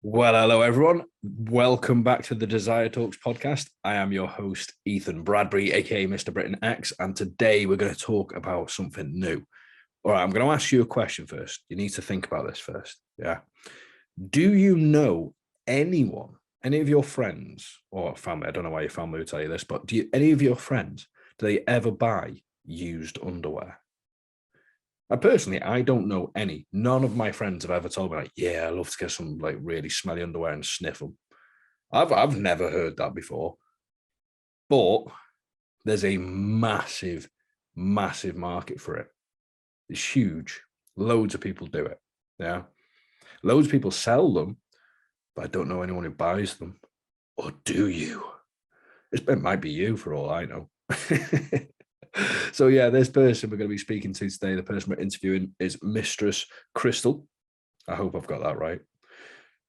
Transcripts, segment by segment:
Well, hello everyone. Welcome back to the Desire Talks podcast. I am your host, Ethan Bradbury, aka MrBritainX, and today we're going to talk about something new. All right, I'm going to ask you a question first. You need to think about this first. Yeah. Do you know anyone, any of your friends or family? I don't know why your family would tell you this, but any of your friends, do they ever buy used underwear? I don't know any. None of my friends have ever told me, like, yeah, I love to get some like really smelly underwear and sniff them. I've never heard that before. But there's a massive, massive market for it. It's huge. Loads of people do it. Yeah. Loads of people sell them, but I don't know anyone who buys them. Or do you? It might be you for all I know. So yeah, this person we're going to be speaking to today, the person we're interviewing is Mistress Crystale. I hope I've got that right.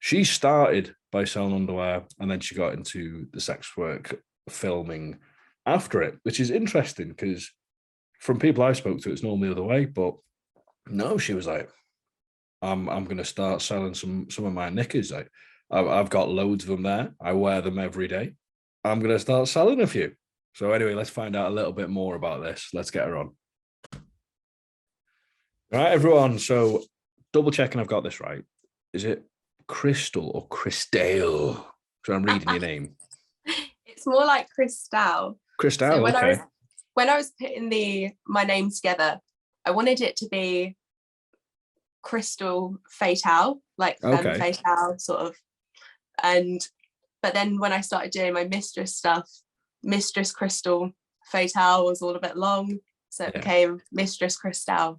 She started by selling underwear and then she got into the sex work filming after it, which is interesting because from people I spoke to, it's normally the other way. But no, she was like, I'm going to start selling some of my knickers. Like, I've got loads of them there. I wear them every day. I'm going to start selling a few. So anyway, let's find out a little bit more about this. Let's get her on. All right, everyone. So double checking I've got this right. Is it Crystal or Crystale? So I'm reading your name. It's more like Crystale. Crystale, so okay. When I was putting my name together, I wanted it to be Crystal Fatale, like femme fatale sort of. But then when I started doing my mistress stuff, Mistress Crystale Fatale was all a bit long, so it became Mistress Crystale.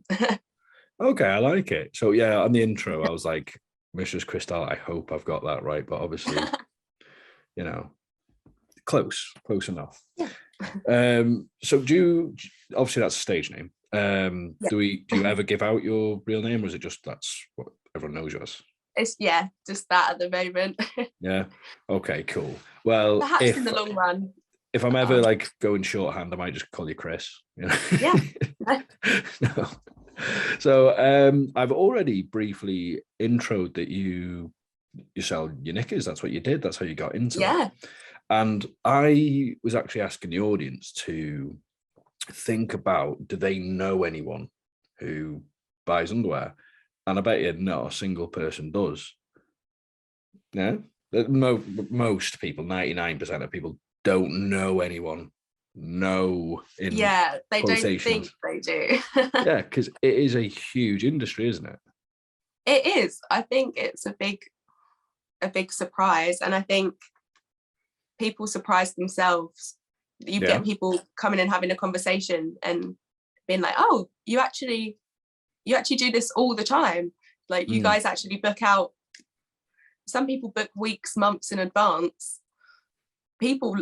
Okay, I like it. So yeah, on the intro, I was like, Mistress Crystale, I hope I've got that right, but obviously, you know, close enough. Yeah. So obviously that's a stage name. Do you ever give out your real name, or is it just that's what everyone knows you as? It's just that at the moment. Yeah. Okay, cool. Well, perhaps in the long run. If I'm ever like going shorthand, I might just call you Chris. You know? Yeah. No. So I've already briefly introed that you sell your knickers. That's what you did. That's how you got into it. And I was actually asking the audience to think about, do they know anyone who buys underwear? And I bet you not a single person does. Yeah. Most people, 99% of people don't know anyone. No, they don't think they do. Yeah, because it is a huge industry, isn't it? It is. I think it's a big surprise, and I think people surprise themselves. You get people coming and having a conversation and being like, "Oh, you actually do this all the time. Like, you guys actually book out." Some people book weeks, months in advance. People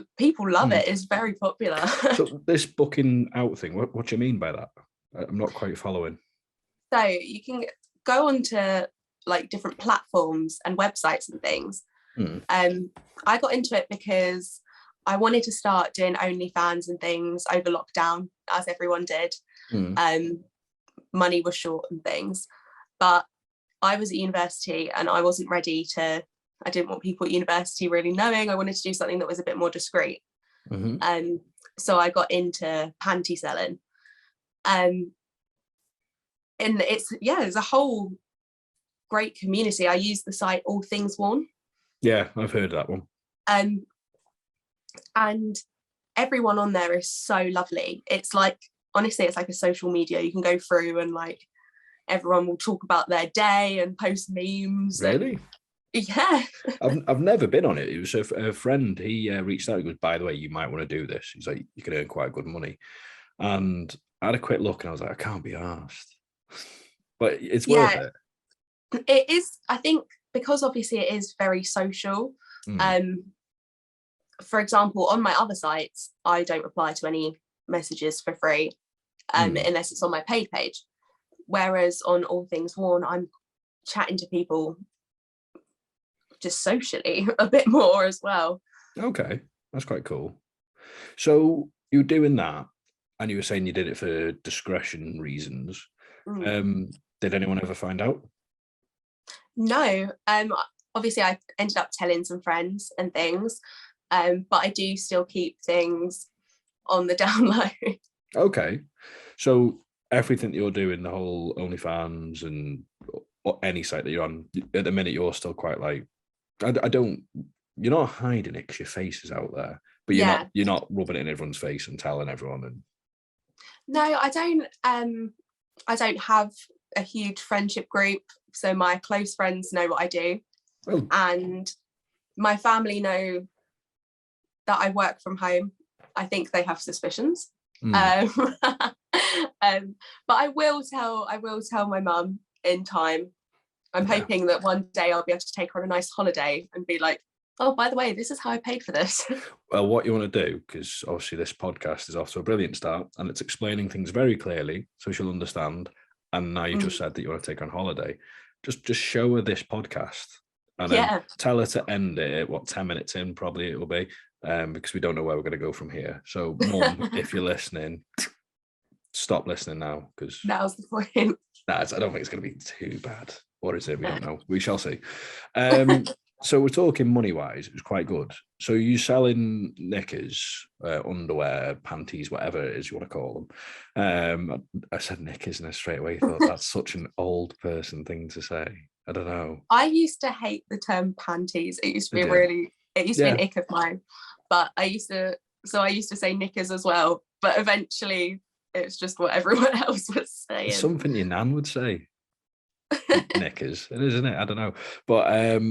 love it. It's very popular. So this booking out thing, what do you mean by that? I'm not quite following. So you can go onto like different platforms and websites and things. I got into it because I wanted to start doing OnlyFans and things over lockdown, as everyone did. Money was short and things, but I was at university and I wasn't ready to. I didn't want people at university really knowing. I wanted to do something that was a bit more discreet. So I got into panty selling. And there's a whole great community. I use the site All Things Worn. Yeah, I've heard of that one. And everyone on there is so lovely. It's like, honestly, it's like a social media. You can go through and like everyone will talk about their day and post memes. Really? Yeah. I've never been on it. It was a friend. He reached out. He goes, by the way, you might want to do this. He's like, you can earn quite good money. And I had a quick look and I was like, I can't be asked. But it's worth it. It is, I think, because obviously it is very social. For example, on my other sites, I don't reply to any messages for free unless it's on my paid page. Whereas on All Things Worn, I'm chatting to people just socially a bit more as well. Okay, that's quite cool. So you were doing that and you were saying you did it for discretion reasons. Did anyone ever find out? No, obviously I ended up telling some friends and things, but I do still keep things on the down low. Okay. So everything that you're doing, the whole OnlyFans and any site that you're on, at the minute you're still quite like, I don't, you're not hiding it because your face is out there, but you're not rubbing it in everyone's face and telling everyone. And no, I don't have a huge friendship group, so my close friends know what I do, and my family know that I work from home. I think they have suspicions. But I will tell my mum in time. I'm hoping that one day I'll be able to take her on a nice holiday and be like, oh, by the way, this is how I paid for this. Well, what you want to do, because obviously this podcast is off to a brilliant start and it's explaining things very clearly so she'll understand. And now you just said that you want to take her on holiday. Just show her this podcast and then tell her to end it at 10 minutes in, probably it will be, because we don't know where we're going to go from here. So, Mum, if you're listening, stop listening now, because now's the point. I don't think it's going to be too bad. Or is it? We don't know. We shall see. So we're talking money-wise. It was quite good. So you selling knickers, underwear, panties, whatever it is you want to call them. I said knickers and I straight away thought that's such an old person thing to say. I don't know. I used to hate the term panties. It used to be be an ick of mine. But I used to say knickers as well. But eventually it's just what everyone else was saying. It's something your nan would say. Knickers, isn't it? I don't know. But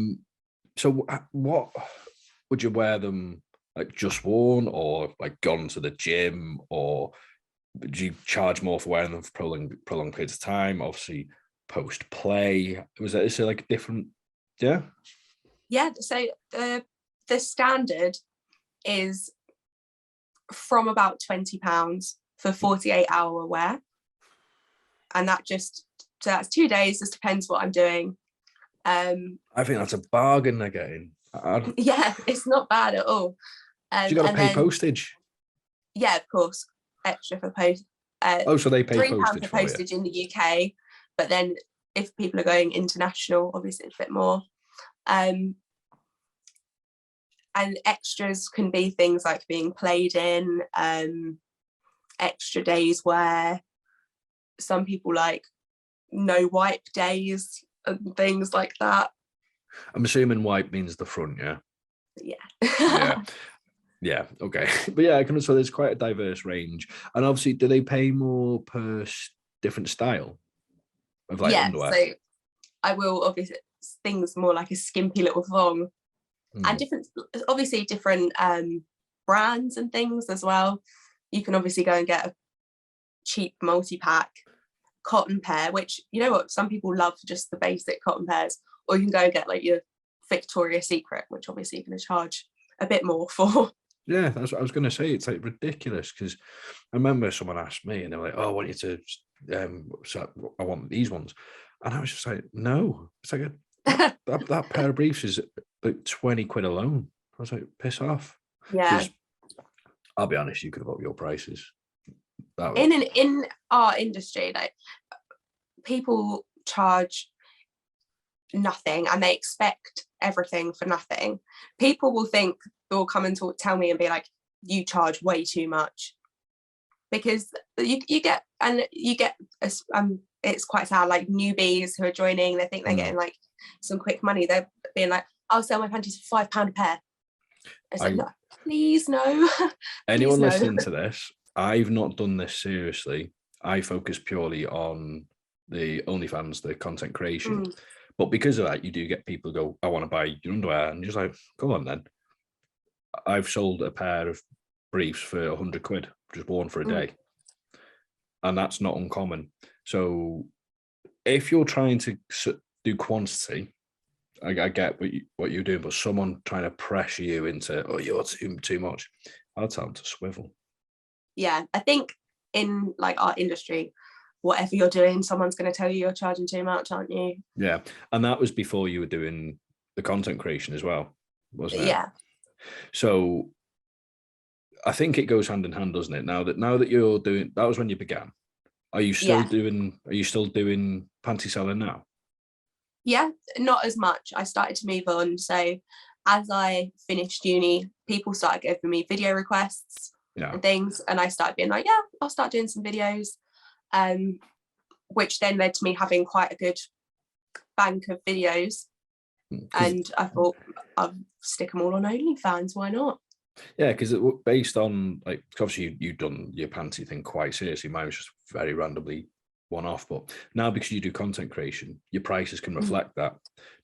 so what would you wear them, like just worn, or like gone to the gym, or would you charge more for wearing them for prolonged periods of time? Obviously, post play, is it like different? Yeah. So the standard is from about £20 for 48-hour wear, and that's 2 days. This depends what I'm doing. I think that's a bargain they're getting. Yeah, it's not bad at all. You got to pay postage. Yeah, of course, extra for post. So they pay £3 for postage in the UK, but then if people are going international, obviously it's a bit more. And extras can be things like being played in, extra days where some people like no wipe days and things like that. I'm assuming wipe means the front, yeah? Yeah. Yeah, okay. But yeah, so there's quite a diverse range. And obviously, do they pay more per different style of like underwear? So I will obviously things more like a skimpy little thong and different brands and things as well. You can obviously go and get a cheap multi-pack cotton pair, which, you know what, some people love just the basic cotton pairs, or you can go and get like your Victoria's Secret, which obviously you're going to charge a bit more for. Yeah, that's what I was going to say. It's like ridiculous, because I remember someone asked me and they were like, oh, I want you to so I want these ones, and I was just like, no. It's like that pair of briefs is like 20 quid alone. I was like, piss off. Yeah, I'll be honest, you could have upped your prices. In our industry, like, people charge nothing and they expect everything for nothing. People will come and tell me and be like, you charge way too much, because you get it's quite sad, like newbies who are joining, they think they're getting like some quick money. They're being like, I'll sell my panties for £5 a pair. It's like, no, please, no. Anyone listening to this, I've not done this seriously. I focus purely on the OnlyFans, the content creation. But because of that, you do get people go, I want to buy your underwear. And you're just like, come on then. I've sold a pair of briefs for 100 quid, just worn for a day. And that's not uncommon. So if you're trying to do quantity, I get what you're doing, but someone trying to pressure you into, oh, you're too much, I'll tell them to swivel. Yeah, I think in like our industry, whatever you're doing, someone's going to tell you you're charging too much, aren't you? Yeah, and that was before you were doing the content creation as well, wasn't it? Yeah. So I think it goes hand in hand, doesn't it? Now that you're doing, that was when you began. Are you still doing panty selling now? Yeah, not as much. I started to move on. So as I finished uni, people started giving me video requests and things. And I started being like, yeah, I'll start doing some videos. Which then led to me having quite a good bank of videos. And I thought I'll stick them all on OnlyFans. Why not? Yeah, because based on, like, obviously you've done your Panty thing quite seriously. Mine was just very randomly one off, but now because you do content creation, your prices can reflect that.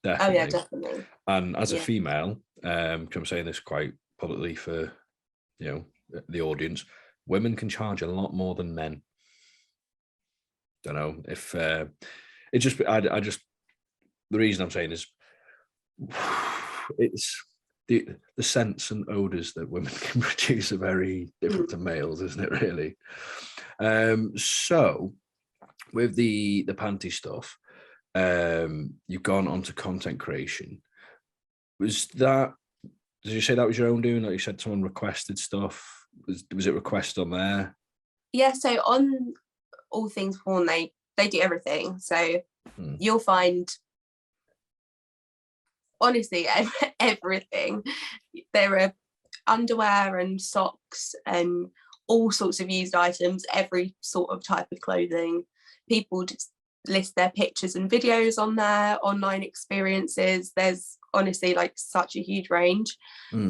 Definitely. Oh yeah, definitely. And as a female, I'm saying this quite publicly for, you know, the audience, women can charge a lot more than men. Don't know if it just, I just, the reason I'm saying is it's the scents and odors that women can produce are very different to males, isn't it, really? So with the Panty stuff, you've gone on to content creation. Was that, did you say that was your own doing? Like you said, someone requested stuff. Was it requested on there? Yeah, so on All Things Porn, they do everything. So you'll find, honestly, everything. There are underwear and socks and all sorts of used items, every sort of type of clothing. People just list their pictures and videos on there, online experiences. There's honestly like such a huge range.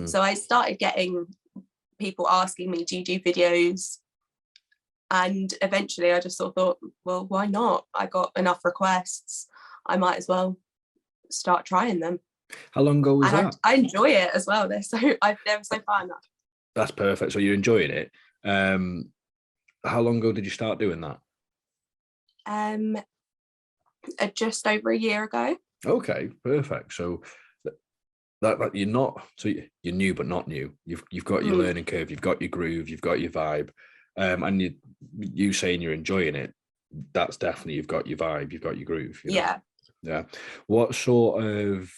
So I started getting people asking me, do you do videos? And eventually I just sort of thought, well, why not? I got enough requests, I might as well start trying them. How long ago was that? I enjoy it as well. They're so fun. That's perfect. So you're enjoying it. How long ago did you start doing that? Just over a year ago. Okay, perfect. So that you're not, so you're new but not new. You've got your learning curve, you've got your groove, you've got your vibe, and you saying you're enjoying it. That's definitely, you've got your vibe, you've got your groove. You know? Yeah. What sort of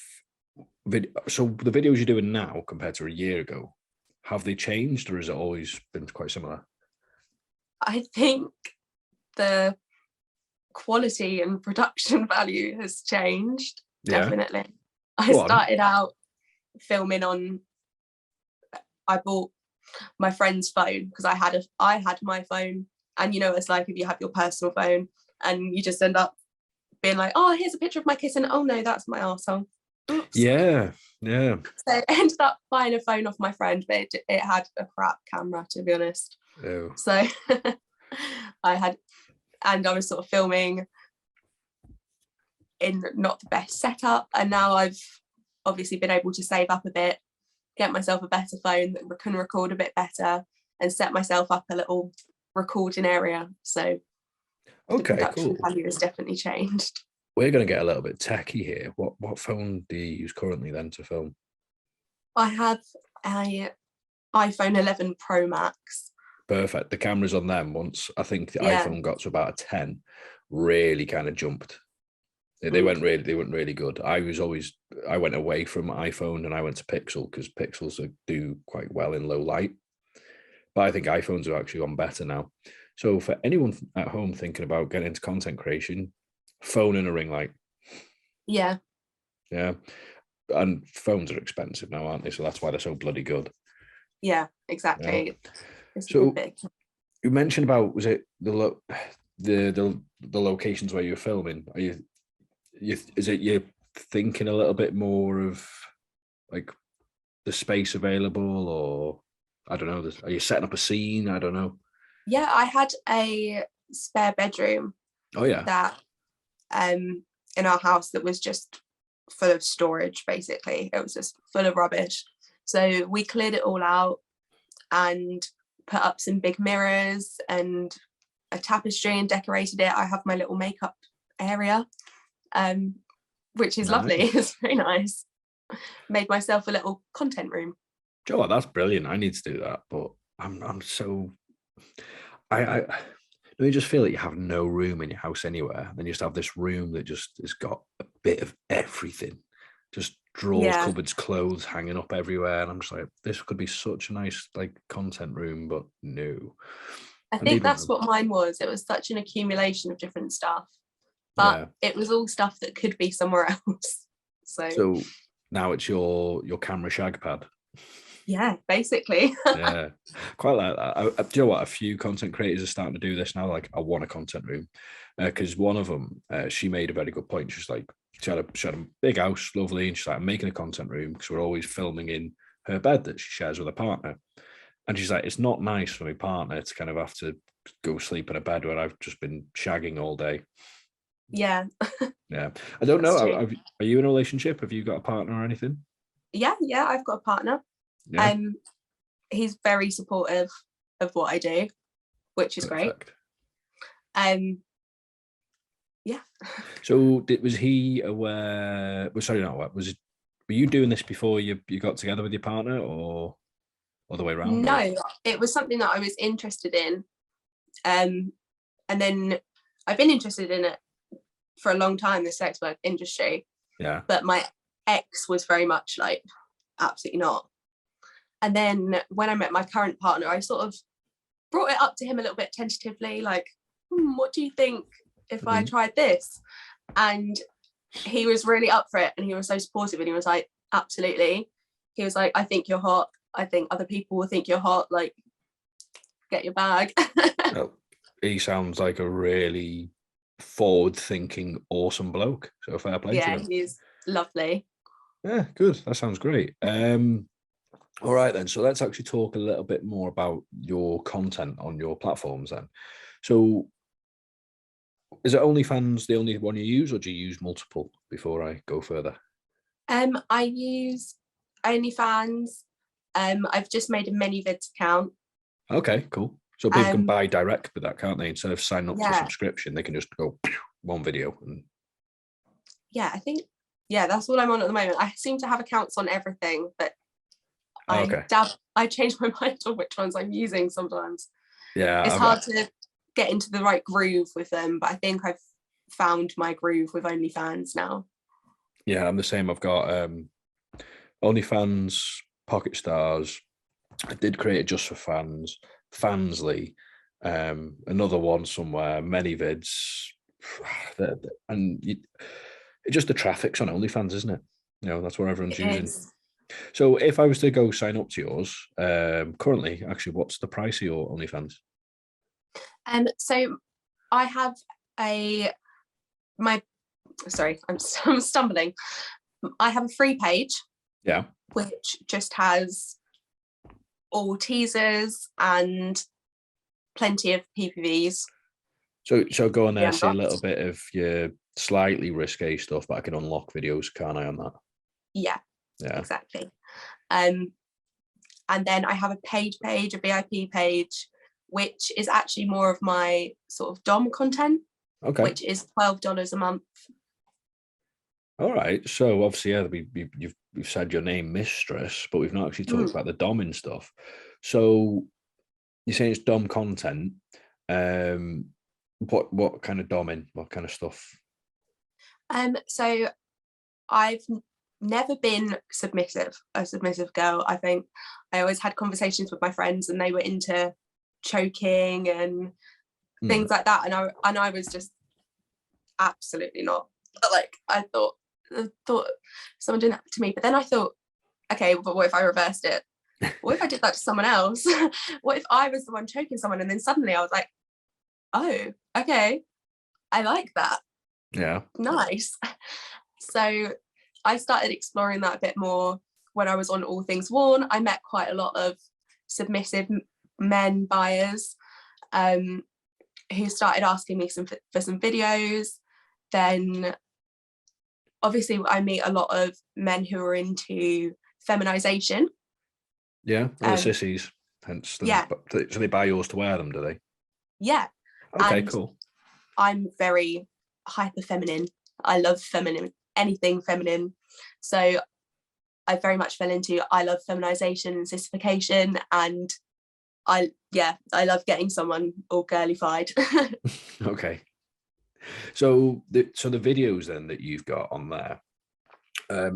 so the videos you're doing now compared to a year ago, have they changed or has it always been quite similar? I think the quality and production value has changed. Definitely. I started out filming on, I bought my friend's phone because I had my phone, and you know it's like if you have your personal phone and you just end up being like, oh, here's a picture of my kitten, oh no, that's my arsehole. Oops. Yeah. So I ended up buying a phone off my friend, but it had a crap camera, to be honest. So I was sort of filming in not the best setup, and now I've obviously been able to save up a bit, get myself a better phone that can record a bit better, and set myself up a little recording area. So the production value has definitely changed. We're going to get a little bit techie here. What phone do you use currently then to film? I have a iPhone 11 Pro Max. Perfect. The cameras on them, once I think the iPhone got to about a 10, really kind of jumped. They weren't really good. I went away from iPhone and I went to Pixel because Pixels do quite well in low light. But I think iPhones have actually gone better now. So for anyone at home thinking about getting into content creation, phone and a ring light. Yeah. And phones are expensive now, aren't they? So that's why they're so bloody good. Yeah, exactly. Yeah. So you mentioned about, was it the locations where you're filming? Is it you're thinking a little bit more of like the space available, or I don't know, are you setting up a scene? I don't know. Yeah, I had a spare bedroom. Oh yeah. That in our house that was just full of storage, basically. It was just full of rubbish. So we cleared it all out and put up some big mirrors and a tapestry and decorated it. I have my little makeup area, which is lovely. It's very nice. Made myself a little content room. Joe, that's brilliant. I need to do that, but I'm so I you just feel like you have no room in your house anywhere. Then you just have this room that just has got a bit of everything, just drawers, cupboards, clothes hanging up everywhere. And I'm just like, this could be such a nice like content room, but no. I think that's what mine was. It was such an accumulation of different stuff. but it was all stuff that could be somewhere else. So now it's your camera shag pad. Yeah, basically. Yeah, quite like that. Do you know what? A few content creators are starting to do this now. Like, I want a content room, because one of them, she made a very good point. She's like, she had a big house, lovely, and she's like, I'm making a content room because we're always filming in her bed that she shares with a partner. And she's like, it's not nice for my partner to kind of have to go sleep in a bed where I've just been shagging all day. Yeah. Yeah. I don't know. Are you in a relationship? Have you got a partner or anything? Yeah, I've got a partner. Yeah. He's very supportive of what I do, which is Perfect. Great. Yeah. So was he aware? Well, sorry, not what was it? Were you doing this before you got together with your partner, or the way around? No, or? It was something that I was interested in. And then I've been interested in it for a long time, the sex work industry. Yeah. But my ex was very much like, absolutely not. And then when I met my current partner, I sort of brought it up to him a little bit tentatively, like, what do you think if I tried this? And he was really up for it, and he was so supportive, and he was like, absolutely. He was like, I think you're hot. I think other people will think you're hot. Like, get your bag. Well, he sounds like a really forward-thinking, awesome bloke. So fair play to him. He's lovely. Yeah, good. That sounds great. All right then. So let's actually talk a little bit more about your content on your platforms then. So is it OnlyFans the only one you use, or do you use multiple before I go further? I use OnlyFans. I've just made a ManyVids account. Okay, cool. So people can buy direct with that, can't they? Instead of signing up for subscription, they can just go one video. And I think that's all I'm on at the moment. I seem to have accounts on everything, but I change my mind on which ones I'm using sometimes. Yeah, it's hard to get into the right groove with them, but I think I've found my groove with OnlyFans now. Yeah, I'm the same. I've got OnlyFans, Pocket Stars. I did create it just for fans, Fansly, another one somewhere, ManyVids, and just the traffic's on OnlyFans, isn't it? That's what everyone's using. So if I was to go sign up to yours, currently, actually, what's the price of your OnlyFans? So I have I'm stumbling. I have a free page. Yeah. Which just has all teasers and plenty of PPVs. So go on there, see a little bit of your slightly risque stuff, but I can unlock videos, can't I, on that? Yeah. Exactly. And then I have a paid page, a VIP page, which is actually more of my sort of dom content. Okay. Which is $12 a month. All right. So obviously, you've said your name, Mistress, but we've not actually talked about the doming stuff. So you're saying it's dom content. What kind of doming? What kind of stuff? So I've never been a submissive girl. I think I always had conversations with my friends, and they were into choking and things like that, and I was just absolutely not. Like, I thought someone doing that to me, but then I thought, okay, but what if I reversed it? What if I did that to someone else? What if I was the one choking someone, and then suddenly I was like, oh, okay, I like that. Yeah, nice. So I started exploring that a bit more when I was on All Things Worn. I met quite a lot of submissive men buyers who started asking me for some videos. Then obviously I meet a lot of men who are into feminization. Yeah, the sissies. Hence, so they buy yours to wear them, do they? Yeah. Okay, cool. I'm very hyper feminine. I love anything feminine. So I very much fell into, I love feminization and sissification, and I love getting someone all girly-fied. Okay. So the videos then that you've got on there,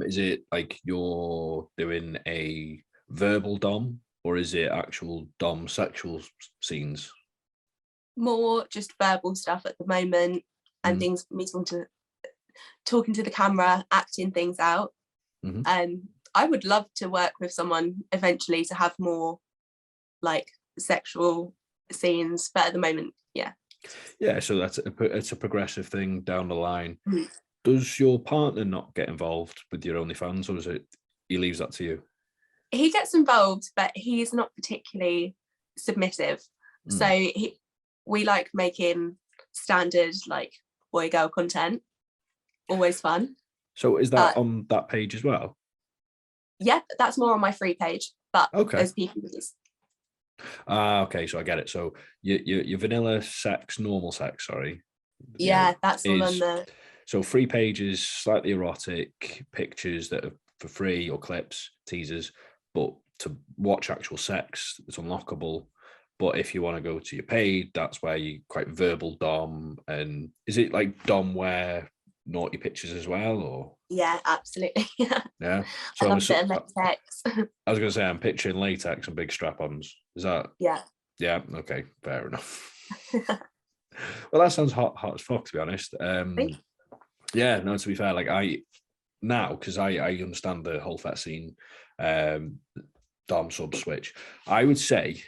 is it like you're doing a verbal dom, or is it actual dom sexual scenes? More just verbal stuff at the moment. and things, me talking to the camera, acting things out. I would love to work with someone eventually to have more like sexual scenes, but at the moment, yeah, so it's a progressive thing down the line. Does your partner not get involved with your OnlyFans, or is it he leaves that to you? He gets involved, but he's not particularly submissive. So we like making standard like boy girl content, always fun. So is that on that page as well? Yeah, that's more on my free page, but okay. as Peeves. Okay, so I get it. So your vanilla sex, normal sex, sorry. Yeah, that's all on there. So free pages, slightly erotic pictures that are for free, or clips, teasers, but to watch actual sex, it's unlockable. But if you want to go to your paid, that's where you quite verbal dom. And is it like dom where naughty pictures as well, or? Yeah, absolutely. Yeah. So I love a bit of latex. I was going to say, I'm picturing latex and big strap-ons. Is that? Yeah. Yeah. Okay. Fair enough. Well, that sounds hot as fuck, to be honest. Yeah. No, to be fair, like because I understand the whole fet scene, dom sub switch. I would say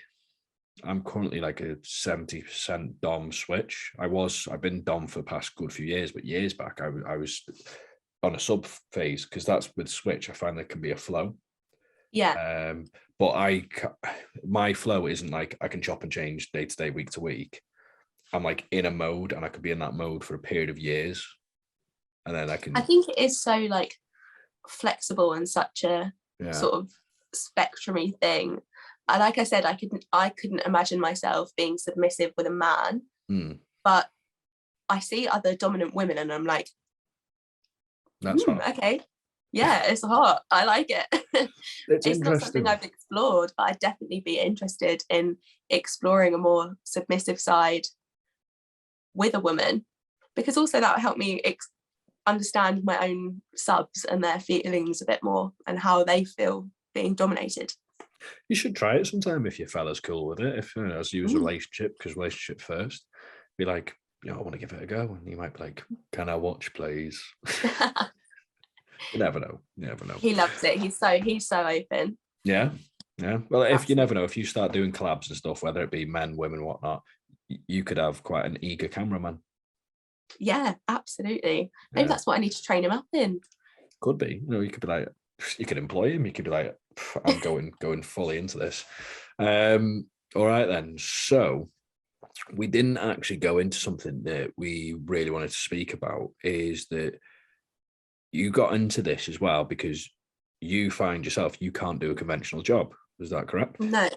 I'm currently like a 70% dom switch. I've been dom for the past good few years, but years back I was on a sub phase, because that's with switch. I find there can be a flow. Yeah. But my flow isn't like I can chop and change day to day, week to week. I'm like in a mode, and I could be in that mode for a period of years, and then I think it is so like flexible and such a sort of spectrumy thing. Like I said, I couldn't imagine myself being submissive with a man, but I see other dominant women and I'm like, that's hot. Okay, yeah, it's hot. I like it. It's not something I've explored, but I'd definitely be interested in exploring a more submissive side with a woman, because also that would help me understand my own subs and their feelings a bit more, and how they feel being dominated. You should try it sometime if your fella's cool with it. If as you as a relationship, because relationship first, be like, I want to give it a go, and you might be like, can I watch, please? You never know. He loves it. He's so open. Yeah. Well, if you never know, if you start doing collabs and stuff, whether it be men, women, whatnot, you could have quite an eager cameraman. Yeah, absolutely. Maybe that's what I need to train him up in. Could be. You could be like, you could employ him. You could be like, I'm going fully into this. All right then. So we didn't actually go into something that we really wanted to speak about, is that you got into this as well because you find yourself, you can't do a conventional job. Is that correct? No.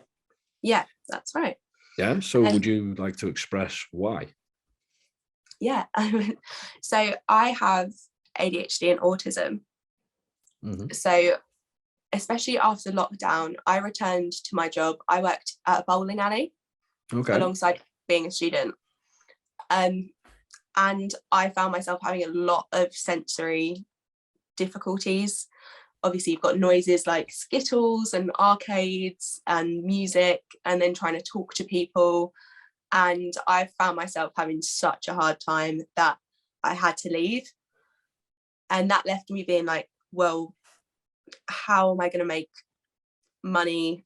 Yeah, that's right. Yeah. So would you like to express why? Yeah. So I have ADHD and autism. So especially after lockdown, I returned to my job. I worked at a bowling alley alongside being a student. And I found myself having a lot of sensory difficulties. Obviously, you've got noises like skittles and arcades and music, and then trying to talk to people. And I found myself having such a hard time that I had to leave. And that left me being like, well, how am I going to make money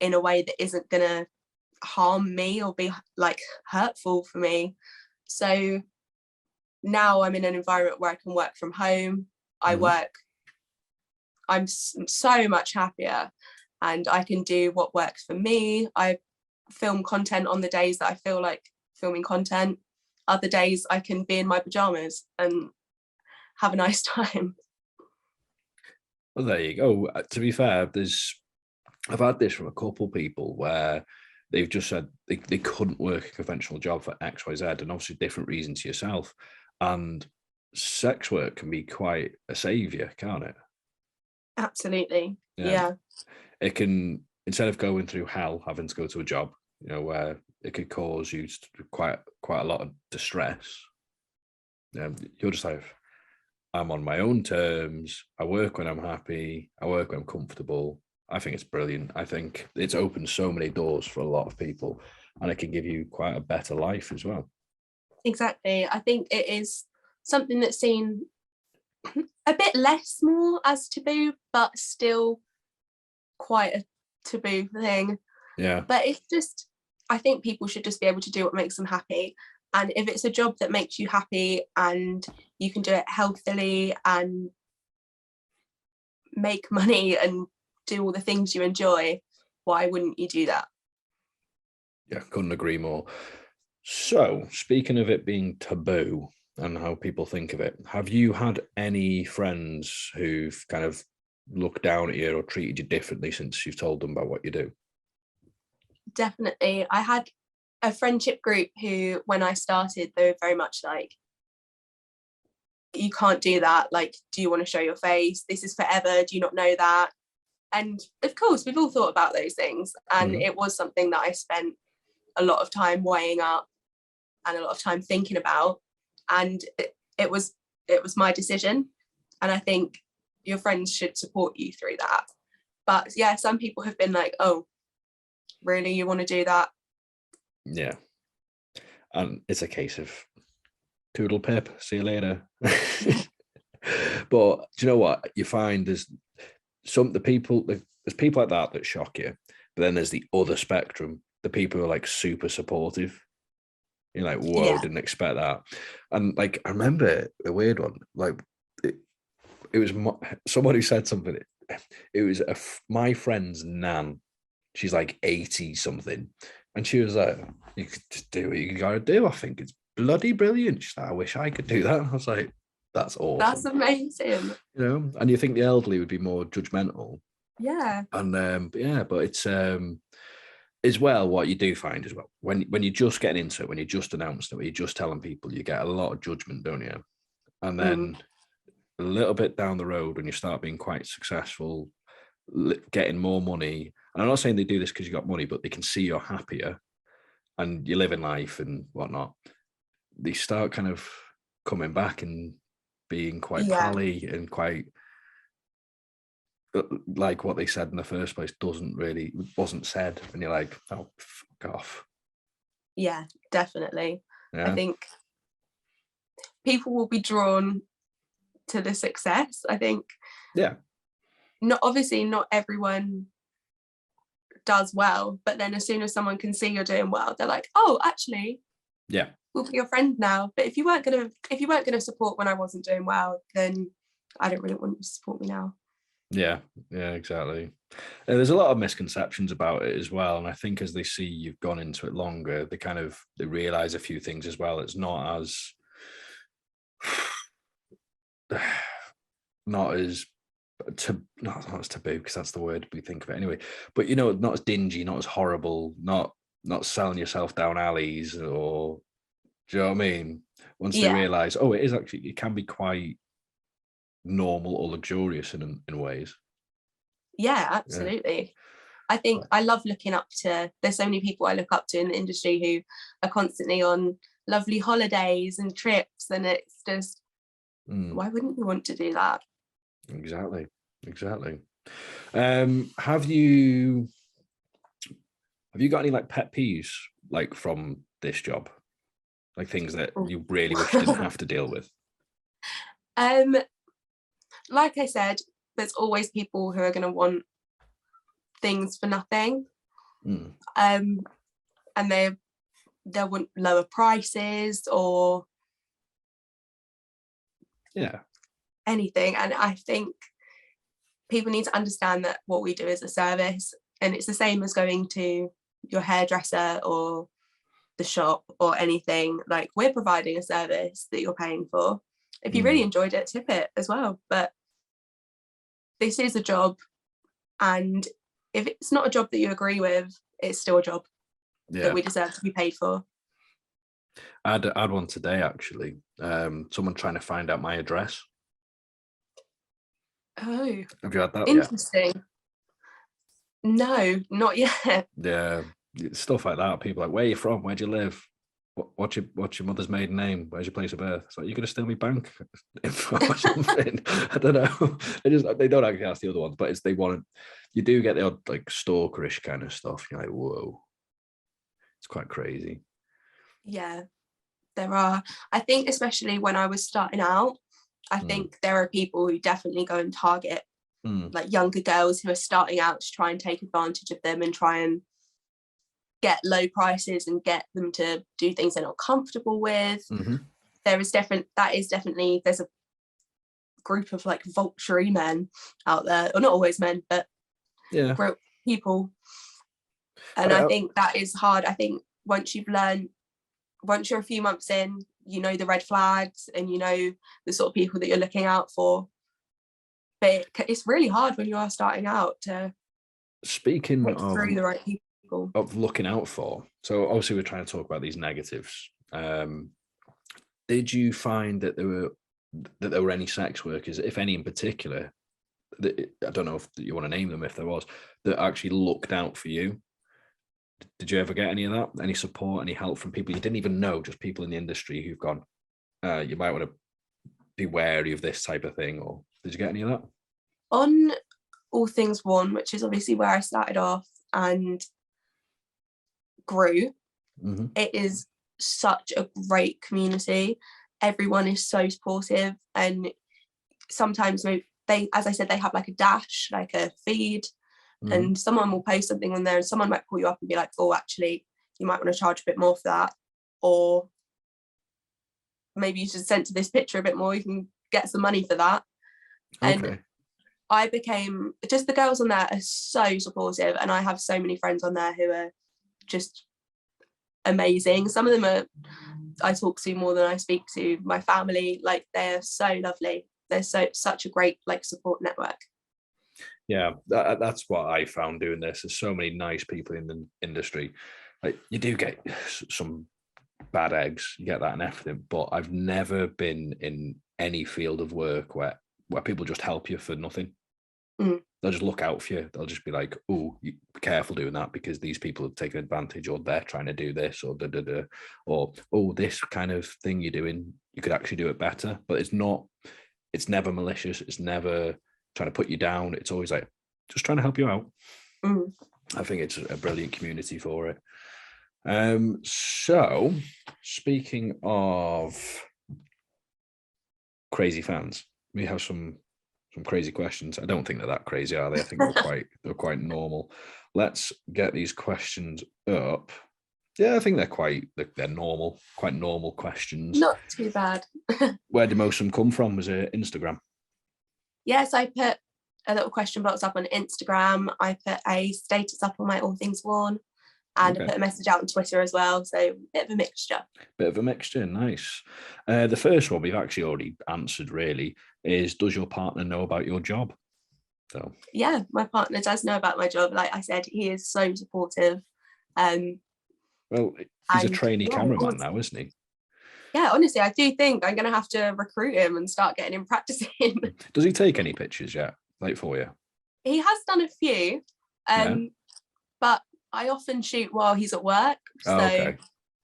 in a way that isn't going to harm me or be like hurtful for me? So now I'm in an environment where I can work from home. I'm so much happier, and I can do what works for me. I film content on the days that I feel like filming content. Other days I can be in my pajamas and have a nice time. Well, there you go. To be fair, I've had this from a couple of people where they've just said they couldn't work a conventional job for X, Y, Z, and obviously different reasons to yourself. And sex work can be quite a savior, can't it? Absolutely. Yeah. It can, instead of going through hell, having to go to a job, where it could cause you quite a lot of distress. You're just like, I'm on my own terms. I work when I'm happy. I work when I'm comfortable. I think it's brilliant. I think it's opened so many doors for a lot of people, and it can give you quite a better life as well. Exactly. I think it is something that's seen a bit less more as taboo, but still quite a taboo thing. Yeah. But it's just, I think people should just be able to do what makes them happy. And if it's a job that makes you happy and you can do it healthily and make money and do all the things you enjoy, why wouldn't you do that? Yeah, couldn't agree more. So, speaking of it being taboo and how people think of it, have you had any friends who've kind of looked down at you or treated you differently since you've told them about what you do? Definitely. I had a friendship group who, when I started, they were very much like, you can't do that. Like, do you want to show your face? This is forever. Do you not know that? And of course, we've all thought about those things. And it was something that I spent a lot of time weighing up and a lot of time thinking about. And it was my decision. And I think your friends should support you through that. But yeah, some people have been like, oh, really, you want to do that? Yeah. And it's a case of toodle pip, see you later. But do you know what? You find there's people like that shock you. But then there's the other spectrum, the people who are like super supportive. You're like, whoa, Yeah. didn't expect that. And like, I remember a weird one. Like, it was someone who said something. It was my friend's nan. She's like 80 something. And she was like, you could just do what you gotta do. I think it's bloody brilliant. She's like, I wish I could do that. And I was like, that's awesome. That's amazing. You know, and you think the elderly would be more judgmental. Yeah. And but it's as well, what you do find as well, when you're just getting into it, when you're just announcing it, when you're just telling people, you get a lot of judgment, don't you? And then a little bit down the road, when you start being quite successful, getting more money, and I'm not saying they do this because you got money, but they can see you're happier and you're living life and whatnot, they start kind of coming back and being quite pally and quite like what they said in the first place wasn't said, and you're like, oh, fuck off. Yeah, definitely. Yeah. I think people will be drawn to the success. I think not everyone does well, but then as soon as someone can see you're doing well, they're like, oh, actually, we'll be your friend now. But if you weren't gonna support when I wasn't doing well, then I don't really want you to support me now. Yeah, exactly. There's a lot of misconceptions about it as well, and I think as they see you've gone into it longer, they realize a few things as well. It's not as not as taboo, because that's the word we think of it anyway. But you know, not as dingy, not as horrible, not selling yourself down alleys, or do you know what I mean? Once they realize, oh, it can be quite normal or luxurious in ways. Yeah, absolutely. I think I love looking up to, there's so many people I look up to in the industry who are constantly on lovely holidays and trips, and it's just, why wouldn't you want to do that? Exactly. Have you got any like pet peeves like from this job, like things that you really wish you didn't have to deal with? Like I said, there's always people who are going to want things for nothing. And they'll want lower prices or anything. And I think people need to understand that what we do is a service, and it's the same as going to your hairdresser or the shop or anything. Like, we're providing a service that you're paying for. If you really enjoyed it, tip it as well. But this is a job, and if it's not a job that you agree with, it's still a job that we deserve to be paid for. I had one today, actually. Someone trying to find out my address. Oh, have you had that? Interesting. No, not yet. Yeah, stuff like that. People are like, where are you from? Where do you live? What's your mother's maiden name? Where's your place of birth? It's like, you're gonna steal me bank info or something. I don't know. They don't actually ask the other ones, but you do get the odd like stalkerish kind of stuff. You're like, whoa, it's quite crazy. Yeah, there are. I think especially when I was starting out, I think there are people who definitely go and target like younger girls who are starting out to try and take advantage of them and try and get low prices and get them to do things they're not comfortable with. There's a group of like vulture men out there, or not always men, but people. And I think that is hard. I think once you're a few months in, you know the red flags and you know the sort of people that you're looking out for. But it's really hard when you are starting out to speaking pick through the right people. Of looking out for. So obviously we're trying to talk about these negatives. Did you find that there were any sex workers, if any in particular, that, I don't know if you want to name them if there was, that actually looked out for you? Did you ever get any of that? Any support, any help from people you didn't even know, just people in the industry who've gone, you might want to be wary of this type of thing? Or did you get any of that? On All Things One, which is obviously where I started off and grew, it is such a great community. Everyone is so supportive, and sometimes they, as I said, they have like a dash, like a feed, and someone will post something on there and someone might call you up and be like, oh, actually you might want to charge a bit more for that, or maybe you should censor this picture a bit more, you can get some money for that. And I became, just the girls on there are so supportive, and I have so many friends on there who are just amazing. Some of them I talk to more than I speak to my family. Like, they're so lovely. They're such a great like support network. Yeah, that's what I found doing this. There's so many nice people in the industry. Like, you do get some bad eggs, you get that and everything, but I've never been in any field of work where people just help you for nothing. They'll just look out for you. They'll just be like, oh, be careful doing that because these people have taken advantage, or they're trying to do this, or or oh, this kind of thing you're doing, you could actually do it better. But it's never malicious. It's never trying to put you down. It's always like just trying to help you out. I think it's a brilliant community for it. So speaking of crazy fans, we have some crazy questions. I don't think they're that crazy, are they? I think they're quite normal. Let's get these questions up. Yeah, I think they're normal, quite normal questions. Not too bad. Where did most of them come from? Was it Instagram? Yes, I put a little question box up on Instagram. I put a status up on my All Things Worn, and I put a message out on Twitter as well. So a bit of a mixture. Nice. The first one we've actually already answered, really, is, does your partner know about your job? So yeah, my partner does know about my job. Like I said, he is so supportive. Well, he's a trainee cameraman now, isn't he? Yeah, honestly, I do think I'm going to have to recruit him and start getting him practicing. Does he take any pictures yet, like for you? He has done a few, but I often shoot while he's at work. So,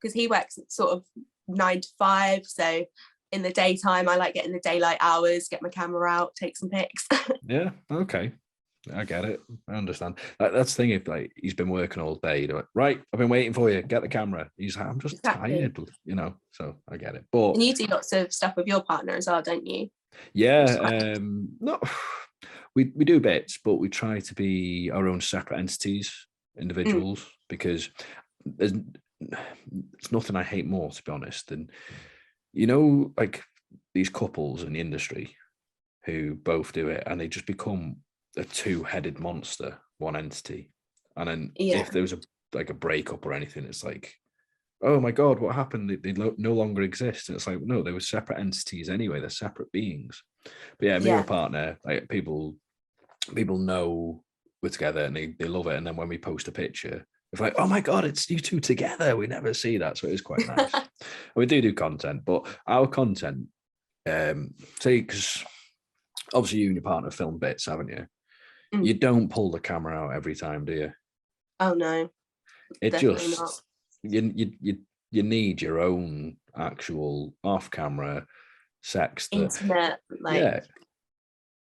because he works at sort of 9 to 5, so in the daytime, I like getting the daylight hours, get my camera out, take some pics. Yeah, okay. I get it. I understand. That's the thing. If like he's been working all day, you're like, right, I've been waiting for you. Get the camera. He's like, I'm just tired, So I get it. But and you do lots of stuff with your partner as well, don't you? Yeah, no, we do bits, but we try to be our own separate entities, individuals, because it's nothing I hate more, to be honest, than like these couples in the industry who both do it and they just become a two-headed monster, one entity. And then if there was a breakup or anything, it's like, oh my God, what happened? They no longer exist. And it's like, no, they were separate entities anyway. They're separate beings. But yeah, me and my partner, like people know we're together and they love it. And then when we post a picture, it's like, oh my God, it's you two together. We never see that. So it is quite nice. And we do content, but our content, because obviously you and your partner film bits, haven't you? You don't pull the camera out every time, do you? Oh no, it definitely just not. You need your own actual off-camera sex intimate, yeah,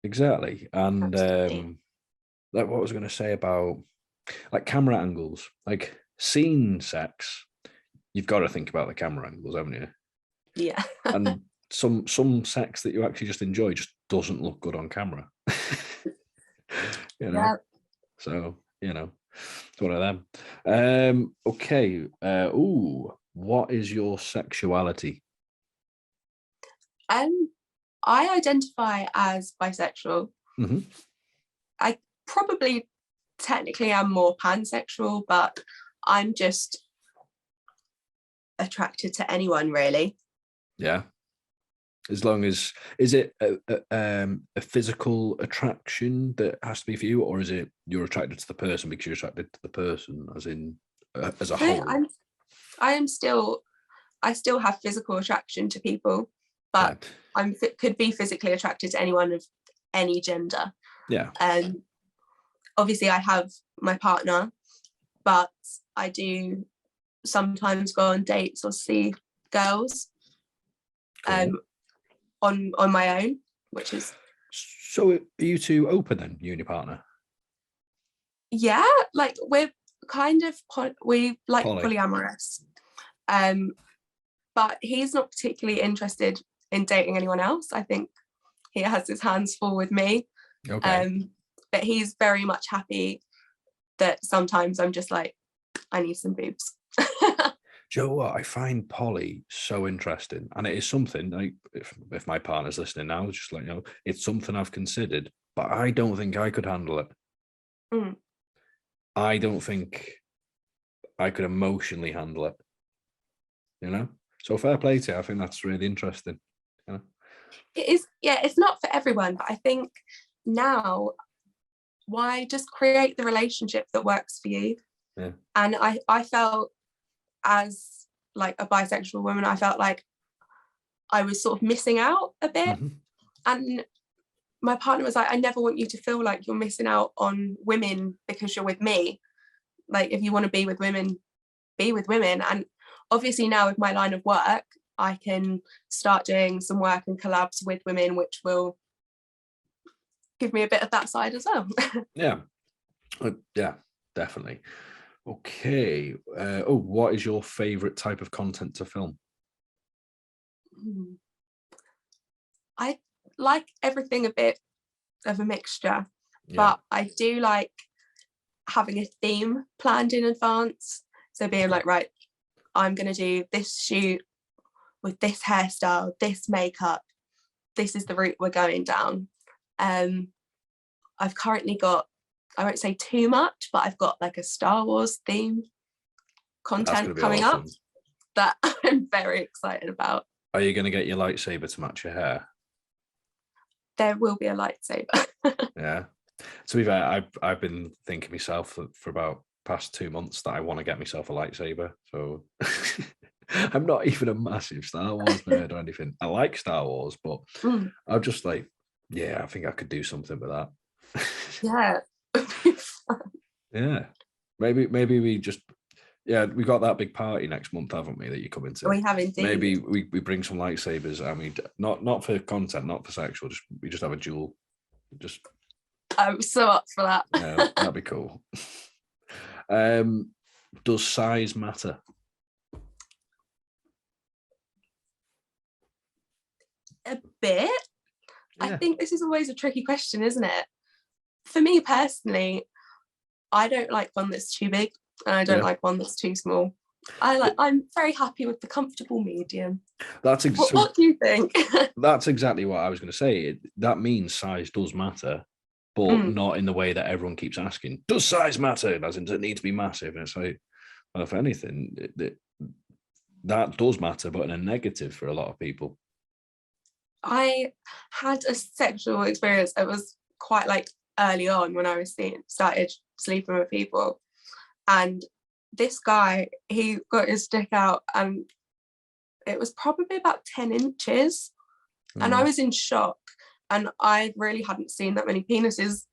exactly. And like what was I going to say about like camera angles, like scene sex, you've got to think about the camera angles, haven't you? Yeah. And some sex that you actually just enjoy just doesn't look good on camera. Yeah. So it's one of them. Okay. What is your sexuality? I identify as bisexual. Mm-hmm. I probably technically am more pansexual, but I'm just attracted to anyone, really. Yeah. As long as, is it a physical attraction that has to be for you, or is it you're attracted to the person because you're attracted to the person, as in as a whole? I still have physical attraction to people, but Yeah. could be physically attracted to anyone of any gender. Yeah. Obviously I have my partner, but I do sometimes go on dates or see girls. Cool. On my own, which is. So are you two open then, you and your partner? Yeah, like we're kind of polyamorous, but he's not particularly interested in dating anyone else. I think he has his hands full with me. Okay. But he's very much happy that sometimes I'm just like, I need some boobs. Do you know what? I find poly so interesting, and it is something like, if my partner's listening now, just like, it's something I've considered, but I don't think I could handle it. I don't think I could emotionally handle it. So fair play to you. I think that's really interesting. It is, yeah, it's not for everyone, but I think now, why just create the relationship that works for you? Yeah. And I felt, as like a bisexual woman, I felt like I was sort of missing out a bit. Mm-hmm. And my partner was like, I never want you to feel like you're missing out on women because you're with me. Like, if you want to be with women, be with women. And obviously now with my line of work, I can start doing some work and collabs with women, which will give me a bit of that side as well. Yeah. Yeah, definitely. Okay. What is your favorite type of content to film? I like everything a bit of a mixture, but I do like having a theme planned in advance. So being like, right, I'm going to do this shoot with this hairstyle, this makeup. This is the route we're going down. I've currently got, I won't say too much, but I've got like a Star Wars theme content coming up that I'm very excited about. Are you going to get your lightsaber to match your hair? There will be a lightsaber. Yeah. To be fair, I've been thinking myself for about past 2 months that I want to get myself a lightsaber. So I'm not even a massive Star Wars nerd or anything. I like Star Wars, but I'm just like, yeah, I think I could do something with that. Yeah. Yeah. Maybe we just, we got that big party next month, haven't we, that you come into? We have indeed. Maybe we bring some lightsabers. I mean, not for content, not for sexual, we just have a duel. I'm so up for that. Yeah, that'd be cool. Does size matter? A bit. Yeah. I think this is always a tricky question, isn't it? For me personally, I don't like one that's too big, and I don't like one that's too small. I'm very happy with the comfortable medium. What do you think? That's exactly what I was going to say. That means size does matter, but not in the way that everyone keeps asking. Does size matter? Does it need to be massive? And it's like, well, if anything, that does matter, but in a negative for a lot of people. I had a sexual experience. It was quite like early on when I was started sleeping with people, and this guy, he got his dick out, and it was probably about 10 inches, and I was in shock, and I really hadn't seen that many penises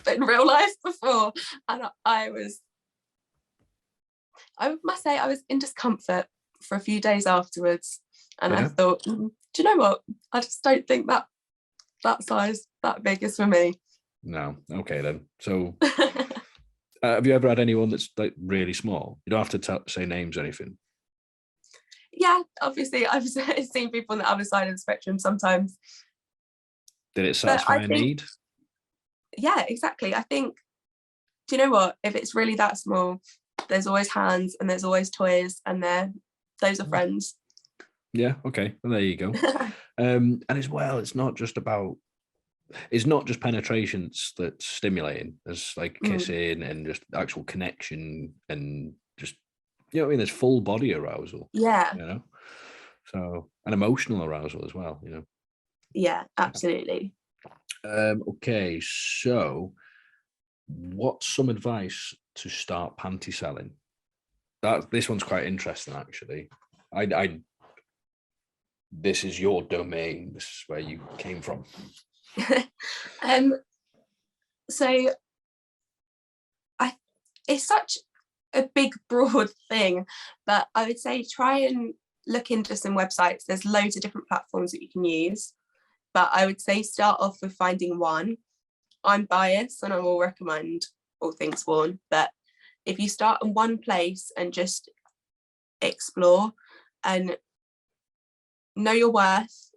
in real life before, and I must say I was in discomfort for a few days afterwards, and I thought, do you know what, I just don't think that size, that big, is for me. No. Okay then. So have you ever had anyone that's like really small? You don't have to say names or anything. Yeah, obviously I've seen people on the other side of the spectrum sometimes. Did it satisfy a need? Yeah, exactly. I think, do you know what? If it's really that small, there's always hands and there's always toys, and those are friends. Yeah, okay. Well, there you go. And as well, it's not just penetrations that's stimulating. There's like kissing and just actual connection and just, you know what I mean? There's full body arousal. Yeah. You know? So, and emotional arousal as well, you know? Yeah, absolutely. Okay, so what's some advice to start panty selling? This one's quite interesting, actually. This is your domain. This is where you came from. So it's such a big, broad thing, but I would say try and look into some websites. There's loads of different platforms that you can use, but I would say start off with finding one. I'm biased and I will recommend All Things Worn, but if you start in one place and just explore and know your worth,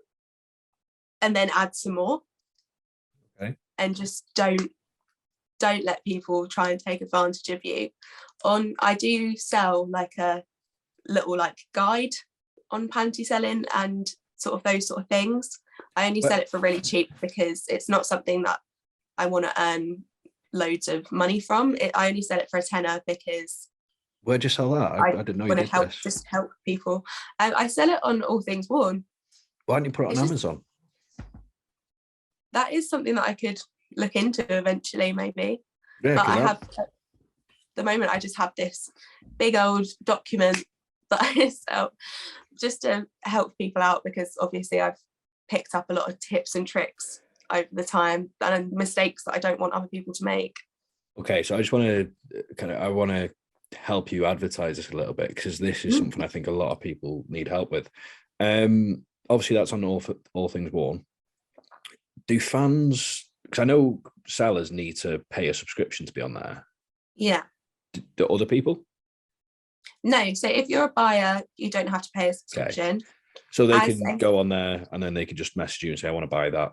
and then add some more. Okay. And just don't let people try and take advantage of you. I do sell like a little like guide on panty selling and sort of those sort of things. I only sell it for really cheap because it's not something that I want to earn loads of money from. I only sell it for a tenner because where'd you sell that? I didn't know you did this. Just help people. I sell it on All Things Worn. Why don't you put it on Amazon? That is something that I could look into eventually, maybe. Yeah, but at the moment I just have this big old document that I sell just to help people out, because obviously I've picked up a lot of tips and tricks over the time and mistakes that I don't want other people to make. Okay, so I just want to help you advertise this a little bit, because this is something I think a lot of people need help with. Obviously that's on All Things Worn. Do fans, because I know sellers need to pay a subscription to be on there. Yeah. Do other people? No, so if you're a buyer, you don't have to pay a subscription. Okay. So they can go on there and then they can just message you and say, I want to buy that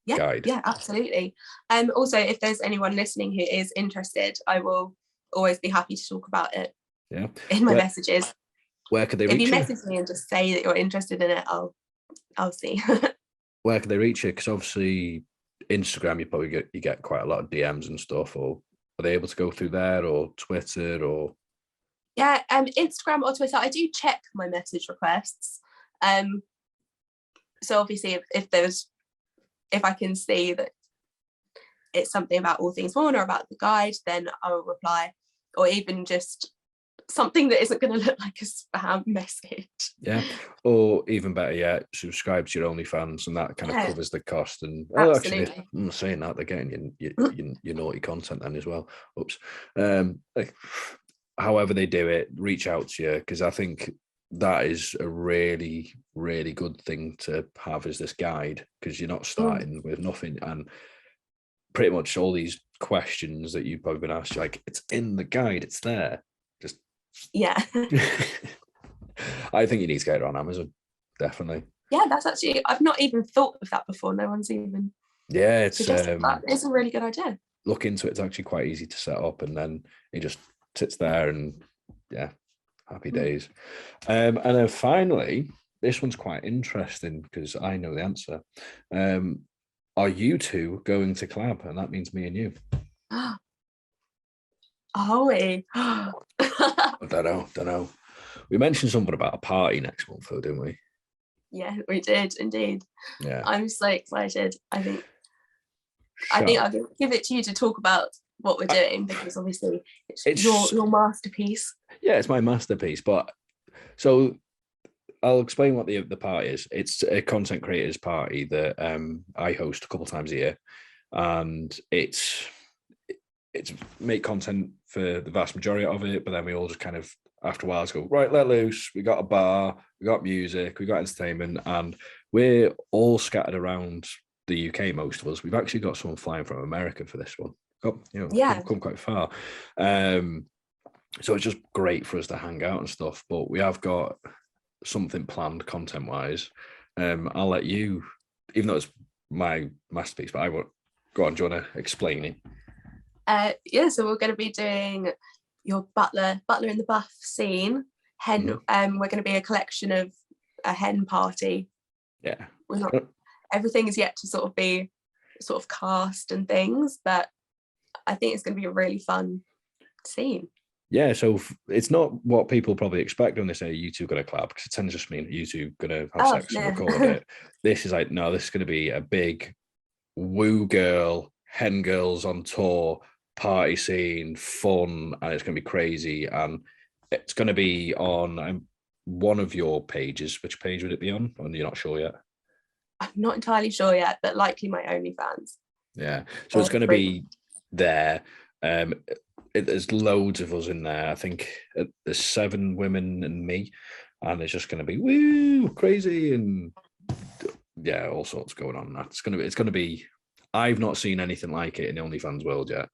guide. Yeah, absolutely. Also, if there's anyone listening who is interested, I will always be happy to talk about it. Yeah. In my messages. Where could they reach you? If you message me and just say that you're interested in it, I'll see. Where could they reach you? Because obviously Instagram, you probably get quite a lot of DMs and stuff, or are they able to go through there, or Twitter, or? Yeah, Instagram or Twitter. I do check my message requests. So obviously if I can see that it's something about All Things Worn or about the guide, then I will reply, or even just something that isn't going to look like a spam message. Yeah, or even better yet, subscribe to your OnlyFans, and that kind of covers the cost. And absolutely. I'm saying that, they're getting your naughty content then as well. Oops. However they do it, reach out to you, because I think that is a really, really good thing to have, is this guide, because you're not starting with nothing, and pretty much all these questions that you've probably been asked, like, it's in the guide, it's there. Just yeah. I think you need to get it on Amazon, definitely. Yeah, that's actually, I've not even thought of that before. No one's even it's that. It's a really good idea. Look into it. It's actually quite easy to set up, and then it just sits there, and happy days. And then finally, this one's quite interesting because I know the answer. Are you two going to collab? And that means me and you. Are we? I don't know. We mentioned something about a party next month, though, didn't we? Yeah, we did indeed. Yeah, I'm so excited. I think I'll give it to you to talk about what we're doing, because obviously it's your masterpiece. Yeah, it's my masterpiece. But so I'll explain what the party is. It's a content creators party that I host a couple of times a year, and it's make content for the vast majority of it, but then we all just kind of, after a while, go, right, let loose. We got a bar, we got music, we got entertainment, and we're all scattered around the UK, most of us. We've actually got someone flying from America for this one. Come quite far. So it's just great for us to hang out and stuff, but we have got something planned content wise, I'll let you, even though it's my masterpiece, but I won't. Go on, do you want to explain it? Yeah, so we're going to be doing your butler in the buff scene. Hen. We're going to be a collection of a hen party. Yeah. Everything is yet to sort of cast and things, but I think it's going to be a really fun scene. Yeah, so it's not what people probably expect when they say you two going to collab, because it tends to just mean you two going to have sex and record it. This is like, no, this is going to be a big woo girl, hen girls on tour, party scene, fun, and it's going to be crazy. And it's going to be on one of your pages. Which page would it be on? Or you're not sure yet? I'm not entirely sure yet, but likely my OnlyFans. Yeah, so it's going to be there. There's loads of us in there. I think there's 7 women and me, and it's just going to be woo crazy and yeah, all sorts going on. It's going to be. I've not seen anything like it in the OnlyFans world yet.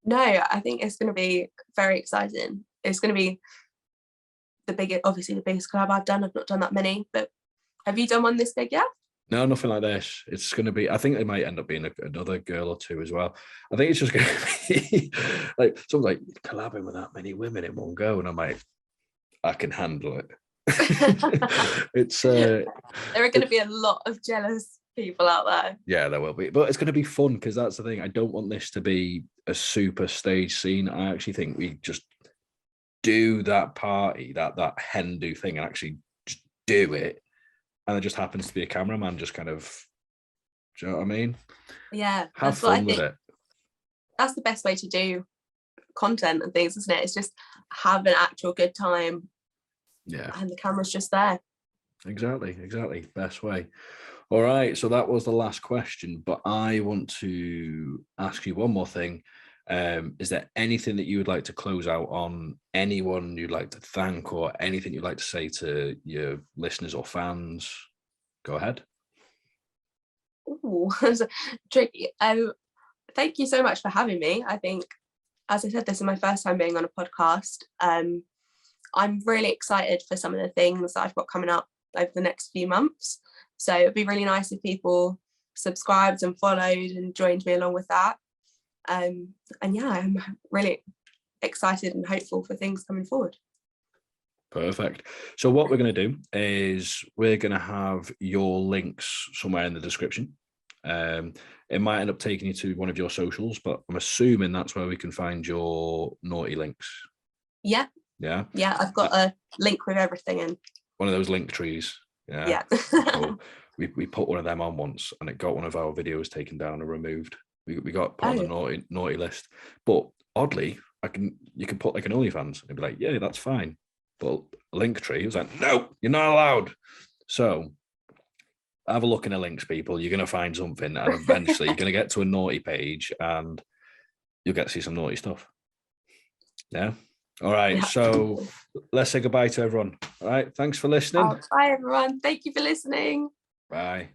No, I think it's going to be very exciting. It's going to be the biggest collab I've done. I've not done that many, but have you done one this big yet? No, nothing like this. It's going to be, I think it might end up being another girl or 2 as well. I think it's just going to be like, someone's like, collabing with that many women in one go. And I'm like, I can handle it. It's there are going to be a lot of jealous people out there. Yeah, there will be. But it's going to be fun, because that's the thing. I don't want this to be a super stage scene. I actually think we just do that party, that hen do thing, and actually just do it. And there just happens to be a cameraman just kind of, do you know what I mean? Yeah. Have fun with it. That's the best way to do content and things, isn't it? It's just have an actual good time. Yeah. And the camera's just there. Exactly. Best way. All right. So that was the last question, but I want to ask you one more thing. Is there anything that you would like to close out on? Anyone you'd like to thank, or anything you'd like to say to your listeners or fans? Go ahead. Ooh, that's tricky. Thank you so much for having me. I think, as I said, this is my first time being on a podcast. I'm really excited for some of the things that I've got coming up over the next few months. So it'd be really nice if people subscribed and followed and joined me along with that. And yeah, I'm really excited and hopeful for things coming forward. Perfect. So what we're going to do is we're going to have your links somewhere in the description. It might end up taking you to one of your socials, but I'm assuming that's where we can find your naughty links. Yeah. I've got a link with everything in. One of those link trees. Yeah. So we put one of them on once, and it got one of our videos taken down and removed. We got put on the naughty list. But oddly, you can put like an OnlyFans and be like, yeah, that's fine. But Linktree was like, no, you're not allowed. So have a look in the links, people. You're going to find something, and eventually you're going to get to a naughty page, and you'll get to see some naughty stuff. Yeah. All right. Yeah. So let's say goodbye to everyone. All right. Thanks for listening. Bye, everyone. Thank you for listening. Bye.